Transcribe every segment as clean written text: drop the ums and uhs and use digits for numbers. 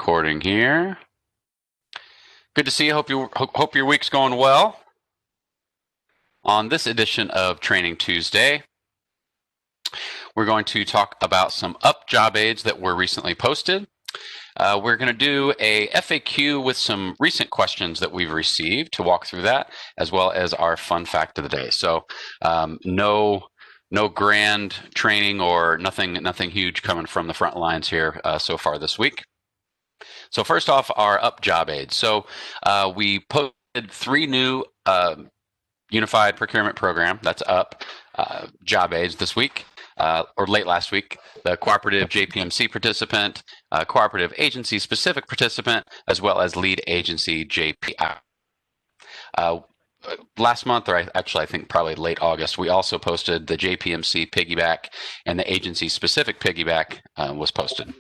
recording here. Good to see you. Hope your week's going well. On this edition of Training Tuesday, we're going to talk about some UP job aids that were recently posted. We're going to do a FAQ with some recent questions that we've received to walk through that, as well as our fun fact of the day. So no grand training or nothing huge coming from the front lines here so far this week. So first off, our UP job aids. So we posted 3 new Unified Procurement Program, that's UP, job aids this week, or late last week. The Cooperative JPMC Participant, Cooperative Agency Specific Participant, as well as Lead Agency JPI. Last month, or I think probably late August, we also posted the JPMC Piggyback, and the Agency Specific Piggyback was posted.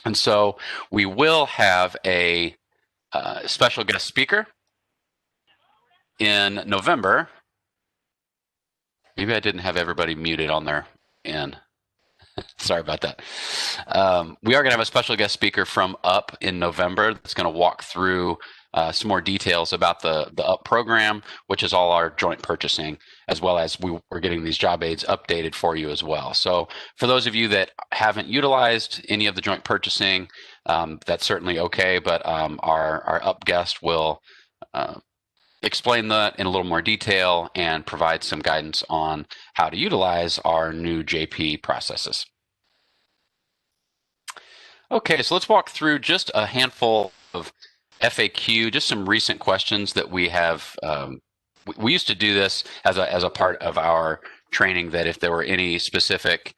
And so we will have a special guest speaker in November. Maybe I didn't have everybody muted on their end. Sorry about that. We are going to have a special guest speaker from UP in November that's going to walk through some more details about the UP program, which is all our joint purchasing, as well as we're getting these job aids updated for you as well. So for those of you that haven't utilized any of the joint purchasing, that's certainly okay, but our UP guest will explain that in a little more detail and provide some guidance on how to utilize our new JP processes. Okay, so let's walk through just a handful of FAQ, just some recent questions that we have. We used to do this as a part of our training, that if there were any specific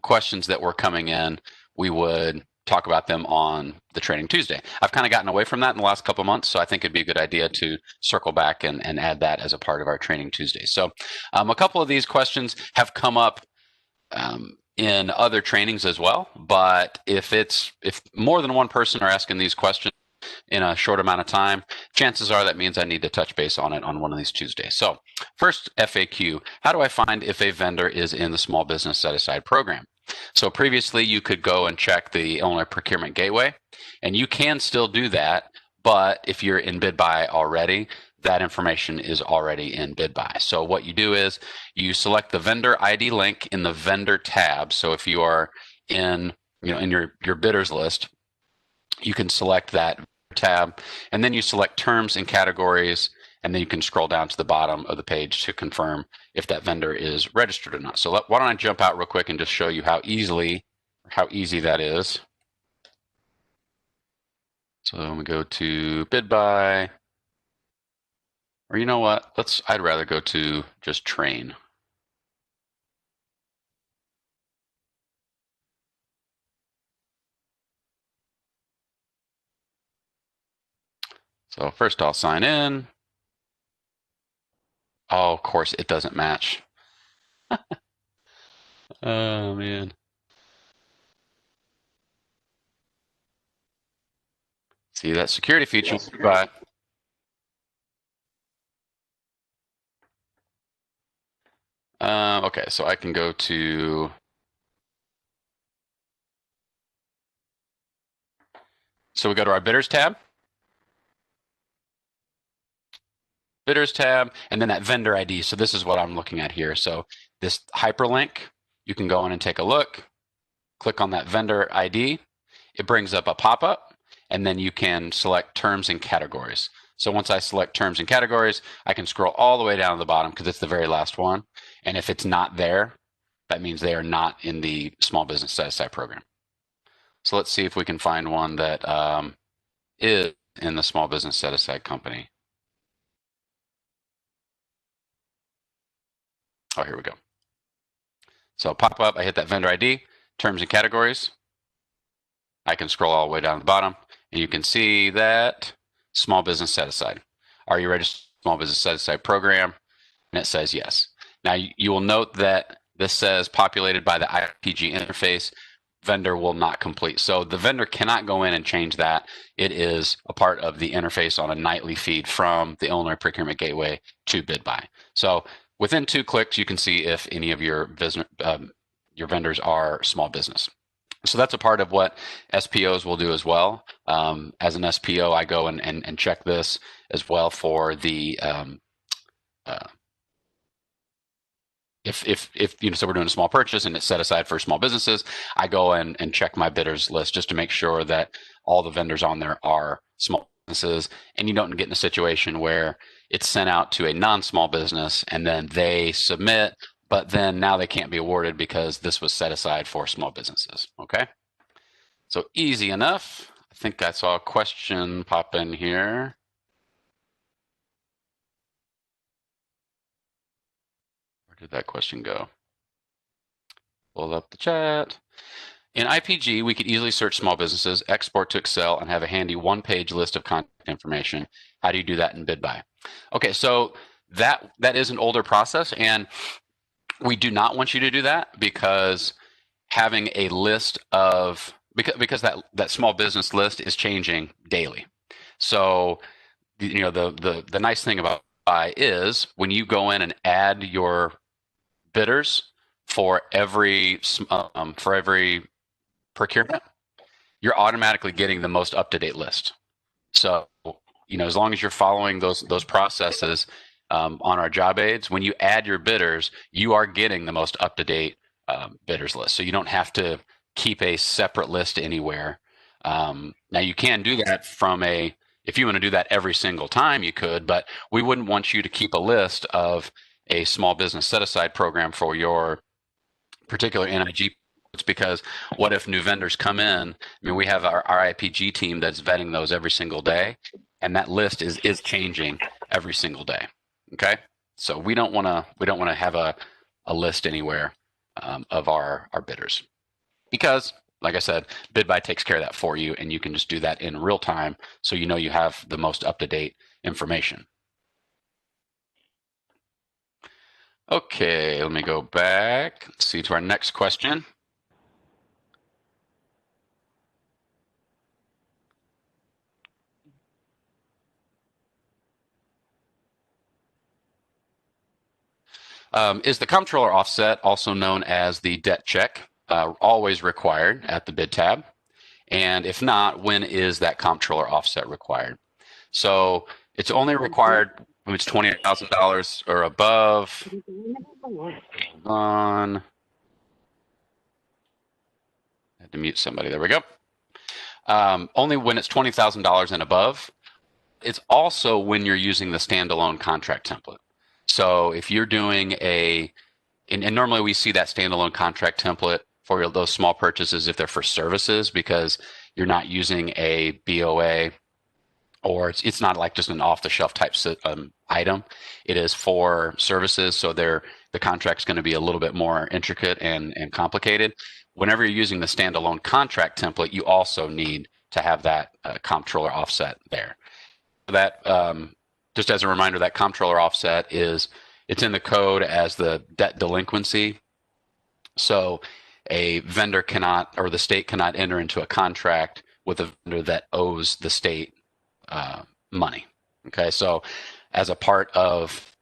questions that were coming in, we would talk about them on the Training Tuesday. I've kind of gotten away from that in the last couple of months, so I think it'd be a good idea to circle back and add that as a part of our Training Tuesday. So a couple of these questions have come up in other trainings as well, but if more than one person are asking these questions in a short amount of time, chances are that means I need to touch base on it on one of these Tuesdays. So first FAQ, how do I find if a vendor is in the Small Business Set-Aside program? So previously you could go and check the Illinois Procurement Gateway, and you can still do that, but if you're in bid buy already, that information is already in bid buy. So what you do is you select the vendor ID link in the vendor tab. So if you are in your bidders list, you can select that tab, and then you select terms and categories, and then you can scroll down to the bottom of the page to confirm if that vendor is registered or not. So why don't I jump out real quick and just show you how easy that is. So let me go to bid buy, or you know what? I'd rather go to just train. So first I'll sign in. Oh, of course it doesn't match. Oh man. See that security feature, but okay, so I can go to, so we go to our bidders tab. Bidders tab, and then that vendor ID. So this is what I'm looking at here. So this hyperlink, you can go in and take a look, click on that vendor ID. It brings up a pop-up, and then you can select terms and categories. So once I select terms and categories, I can scroll all the way down to the bottom because it's the very last one. And if it's not there, that means they are not in the Small Business Set-Aside program. So let's see if we can find one that is in the Small Business Set-Aside company. Oh, here we go. So pop up, I hit that vendor ID, terms and categories. I can scroll all the way down to the bottom, and you can see that Small Business Set-Aside. Are you registered Small Business Set-Aside program? And it says yes. Now you will note that this says populated by the IPG interface. Vendor will not complete. So the vendor cannot go in and change that. It is a part of the interface on a nightly feed from the Illinois Procurement Gateway to bid buy. So within 2 clicks, you can see if any of your vendors are small business. So that's a part of what SPOs will do as well. As an SPO, I go and check this as well for the uh, if so we're doing a small purchase and it's set aside for small businesses, I go and check my bidders list just to make sure that all the vendors on there are small businesses, and you don't get in a situation where it's sent out to a non-small business and then they submit, but then now they can't be awarded because this was set aside for small businesses. Okay, so easy enough. I think I saw a question pop in here. Where did that question go? Pull up the chat. In IPG, we could easily search small businesses, export to Excel, and have a handy one-page list of contact information. How do you do that in BidBuy? Okay, so that is an older process, and we do not want you to do that because having a list of because that small business list is changing daily. So the nice thing about BidBuy is when you go in and add your bidders for every procurement, you're automatically getting the most up-to-date list. So, as long as you're following those processes on our job aids, when you add your bidders, you are getting the most up-to-date bidders list. So you don't have to keep a separate list anywhere. Now you can do that if you want to do that every single time, you could, but we wouldn't want you to keep a list of a small business set-aside program for your particular NIG. It's because what if new vendors come in? I mean, we have our IPG team that's vetting those every single day, and that list is changing every single day. Okay, so we don't want to have a list anywhere of our bidders, because, like I said, BidBuy takes care of that for you, and you can just do that in real time, so you have the most up to date information. Okay, let me go back. Let's see to our next question. Is the comptroller offset, also known as the debt check, always required at the bid tab? And if not, when is that comptroller offset required? So it's only required when it's $20,000 or above. Hold on. I had to mute somebody. There we go. Only when it's $20,000 and above. It's also when you're using the standalone contract template. So if you're doing and normally we see that standalone contract template for those small purchases if they're for services, because you're not using a BOA, or it's not like just an off-the-shelf type item. It is for services, so the contract's going to be a little bit more intricate and complicated. Whenever you're using the standalone contract template, you also need to have that comptroller offset there. That just as a reminder, that comptroller offset it's in the code as the debt delinquency. So a vendor cannot, or the state cannot, enter into a contract with a vendor that owes the state money. Okay, so as a part of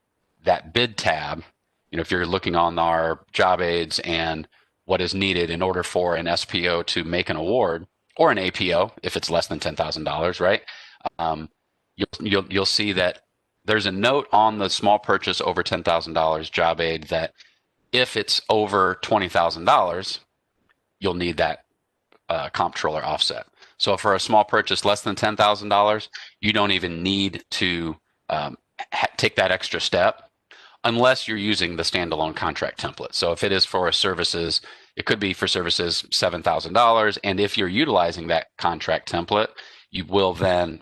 that bid tab, if you're looking on our job aids and what is needed in order for an SPO to make an award, or an APO if it's less than $10,000, right? You'll see that there's a note on the small purchase over $10,000 job aid that if it's over $20,000, you'll need that comptroller offset. So for a small purchase less than $10,000, you don't even need to take that extra step unless you're using the standalone contract template. So if it is for services, it could be for services $7,000, and if you're utilizing that contract template, you will then,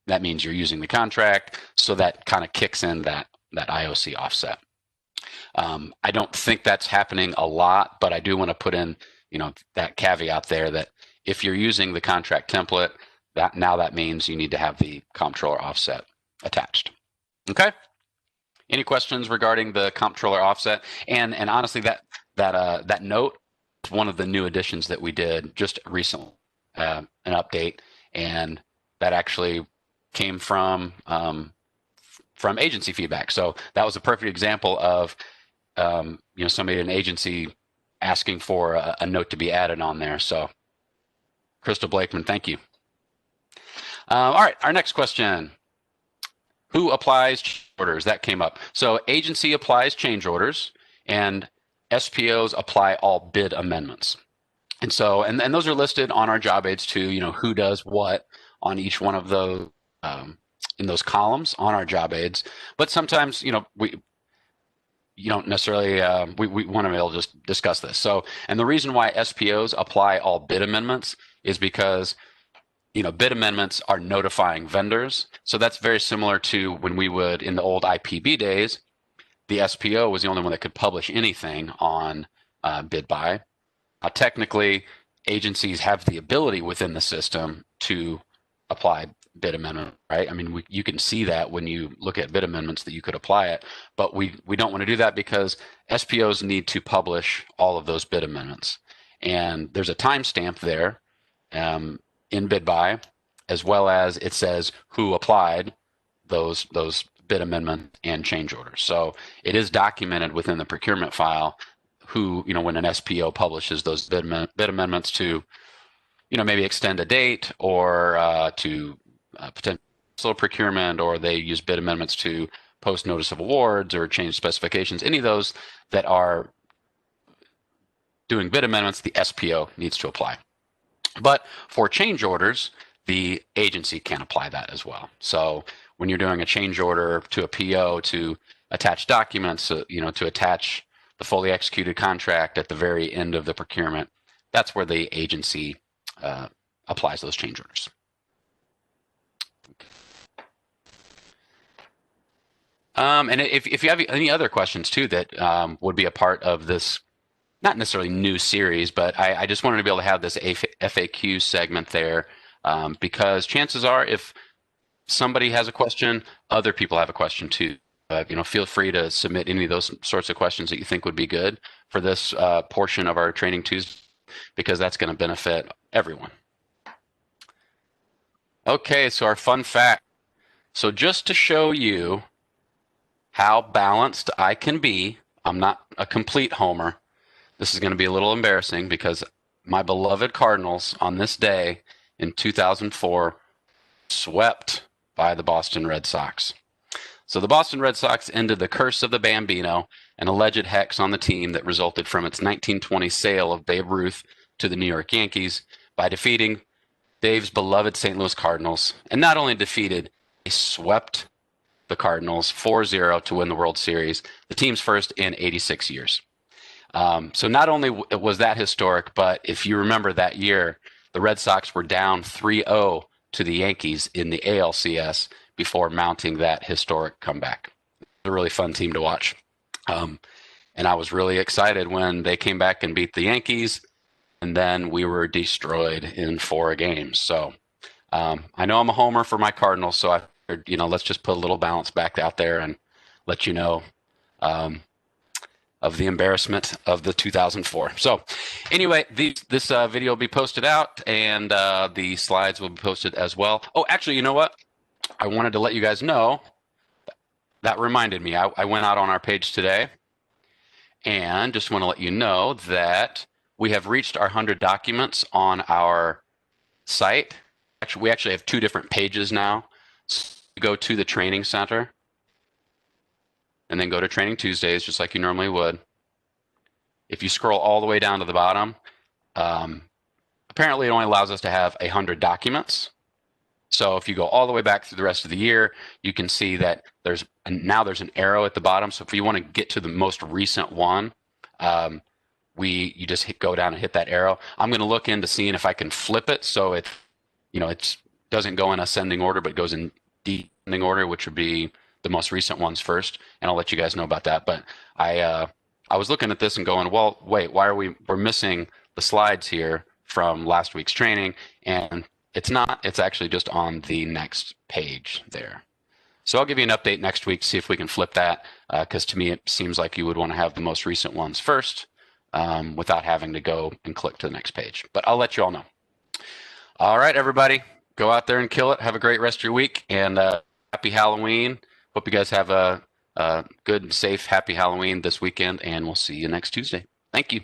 that means you're using the contract, so that kind of kicks in that IOC offset. I don't think that's happening a lot, but I do want to put in, that caveat there that if you're using the contract template, that means you need to have the comptroller offset attached. Okay. Any questions regarding the comptroller offset? And honestly, that note is one of the new additions that we did just recently, an update, and that actually came from agency feedback. So that was a perfect example of somebody in an agency asking for a note to be added on there. So Crystal Blakeman, thank you. All right, our next question. Who applies change orders? That came up. So agency applies change orders, and SPOs apply all bid amendments. And so, and those are listed on our job aids too, who does what on each one of those, in those columns on our job aids. But sometimes, you don't necessarily, we want to be able to just discuss this. So, and the reason why SPOs apply all bid amendments is because, bid amendments are notifying vendors. So that's very similar to when we would, in the old IPB days, the SPO was the only one that could publish anything on bid buy. Technically, agencies have the ability within the system to apply bid amendment, right? I mean, you can see that when you look at bid amendments that you could apply it, but we don't want to do that because SPOs need to publish all of those bid amendments. And there's a timestamp there in bid buy, as well as it says who applied those bid amendment and change orders. So it is documented within the procurement file who, when an SPO publishes those bid amendments to, maybe extend a date or to potential procurement, or they use bid amendments to post notice of awards or change specifications, any of those that are doing bid amendments, the SPO needs to apply. But for change orders, the agency can apply that as well. So when you're doing a change order to a PO to attach documents, to attach the fully executed contract at the very end of the procurement, that's where the agency applies those change orders. And if you have any other questions too that would be a part of this, not necessarily new series, but I just wanted to be able to have this FAQ segment there because chances are if somebody has a question, other people have a question too. Feel free to submit any of those sorts of questions that you think would be good for this portion of our Training Tuesday, because that's going to benefit everyone. Okay, so our fun fact. So just to show you how balanced I can be, I'm not a complete homer. This is going to be a little embarrassing because my beloved Cardinals on this day in 2004 swept by the Boston Red Sox. So the Boston Red Sox ended the curse of the Bambino, an alleged hex on the team that resulted from its 1920 sale of Babe Ruth to the New York Yankees, by defeating Dave's beloved St. Louis Cardinals. And not only defeated, they swept the Cardinals 4-0 to win the World Series, the team's first in 86 years. So not only was that historic, but if you remember that year, the Red Sox were down 3-0 to the Yankees in the ALCS before mounting that historic comeback. It was a really fun team to watch. And I was really excited when they came back and beat the Yankees, and then we were destroyed in 4 games. So I know I'm a homer for my Cardinals, so I figured, let's just put a little balance back out there and let you know of the embarrassment of the 2004. So anyway, this video will be posted out, and the slides will be posted as well. Oh, actually, you know what? I wanted to let you guys know, that reminded me, I went out on our page today and just want to let you know that we have reached our 100 documents on our site. Actually, we actually have 2 different pages now. So you go to the Training Center and then go to Training Tuesdays, just like you normally would. If you scroll all the way down to the bottom, apparently it only allows us to have 100 documents. So if you go all the way back through the rest of the year, you can see that now there's an arrow at the bottom. So if you want to get to the most recent one, you just go down and hit that arrow. I'm going to look into seeing if I can flip it so it doesn't go in ascending order, but goes in descending order, which would be the most recent ones first. And I'll let you guys know about that. But I was looking at this and going, well, wait, why we're missing the slides here from last week's training? And it's not. It's actually just on the next page there. So I'll give you an update next week, see if we can flip that, because to me it seems like you would want to have the most recent ones first without having to go and click to the next page. But I'll let you all know. All right, everybody, go out there and kill it. Have a great rest of your week, and happy Halloween. Hope you guys have a good and safe, happy Halloween this weekend, and we'll see you next Tuesday. Thank you.